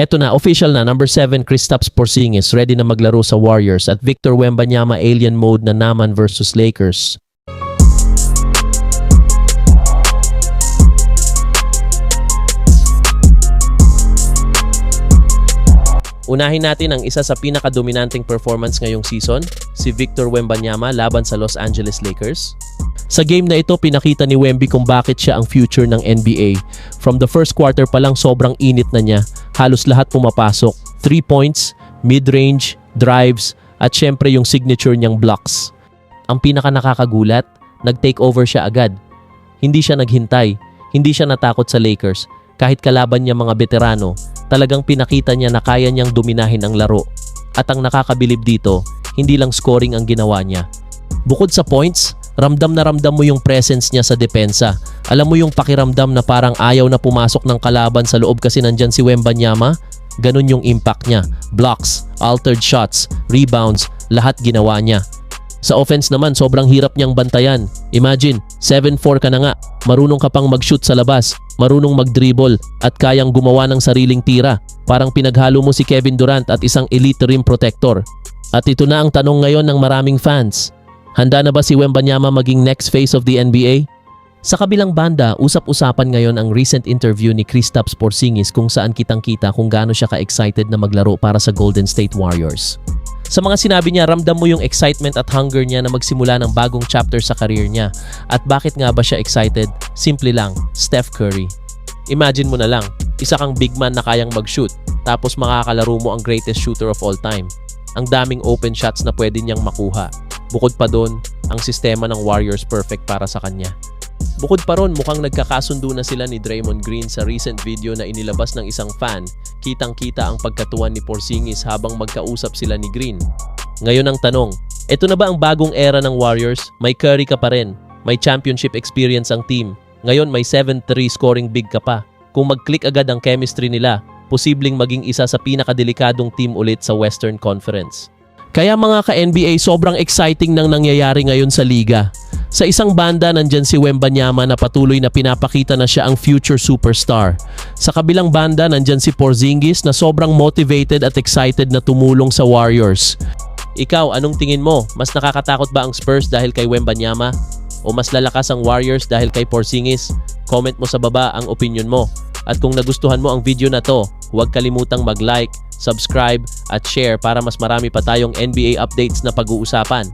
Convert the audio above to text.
Eto na, official na, number 7, Kristaps Porzingis, ready na maglaro sa Warriors at Victor Wembanyama alien mode na naman versus Lakers. Unahin natin ang isa sa pinakadominanteng performance ngayong season, si Victor Wembanyama laban sa Los Angeles Lakers. Sa game na ito, pinakita ni Wemby kung bakit siya ang future ng NBA. From the first quarter pa lang sobrang init na niya, halos lahat pumapasok. 3 points, mid-range, drives, at syempre yung signature niyang blocks. Ang pinaka nakakagulat, nag-take over siya agad. Hindi siya naghintay, hindi siya natakot sa Lakers. Kahit kalaban niya mga veterano, talagang pinakita niya na kaya niyang dominahin ang laro. At ang nakakabilib dito, hindi lang scoring ang ginawa niya. Bukod sa points, ramdam mo yung presence niya sa depensa. Alam mo yung pakiramdam na parang ayaw na pumasok ng kalaban sa loob kasi nandyan si Wembanyama? Ganun yung impact niya. Blocks, altered shots, rebounds, lahat ginawa niya. Sa offense naman, sobrang hirap niyang bantayan. Imagine, 7-4 ka na nga, marunong ka pang mag-shoot sa labas, marunong mag-dribble, at kayang gumawa ng sariling tira. Parang pinaghalo mo si Kevin Durant at isang elite rim protector. At ito na ang tanong ngayon ng maraming fans. Handa na ba si Wembanyama maging next face of the NBA? Sa kabilang banda, usap-usapan ngayon ang recent interview ni Kristaps Porzingis kung saan kitang-kita kung gaano siya ka-excited na maglaro para sa Golden State Warriors. Sa mga sinabi niya, ramdam mo yung excitement at hunger niya na magsimula ng bagong chapter sa career niya. At bakit nga ba siya excited? Simple lang, Steph Curry. Imagine mo na lang, isa kang big man na kayang mag-shoot, tapos makakalaro mo ang greatest shooter of all time. Ang daming open shots na pwede niyang makuha. Bukod pa doon, ang sistema ng Warriors perfect para sa kanya. Bukod pa ron, mukhang nagkakasundo na sila ni Draymond Green sa recent video na inilabas ng isang fan. Kitang-kita ang pagkatuwan ni Porzingis habang magkausap sila ni Green. Ngayon ang tanong, eto na ba ang bagong era ng Warriors? May Curry ka pa rin. May championship experience ang team. Ngayon may 7-3 scoring big ka pa. Kung mag-click agad ang chemistry nila, posibleng maging isa sa pinakadelikadong team ulit sa Western Conference. Kaya mga ka-NBA, sobrang exciting nang nangyayari ngayon sa liga. Sa isang banda, nandyan si Wembanyama na patuloy na pinapakita na siya ang future superstar. Sa kabilang banda, nandyan si Porzingis na sobrang motivated at excited na tumulong sa Warriors. Ikaw, anong tingin mo? Mas nakakatakot ba ang Spurs dahil kay Wembanyama? O mas lalakas ang Warriors dahil kay Porzingis? Comment mo sa baba ang opinion mo. At kung nagustuhan mo ang video na to, huwag kalimutang mag-like, subscribe at share para mas marami pa tayong NBA updates na pag-uusapan.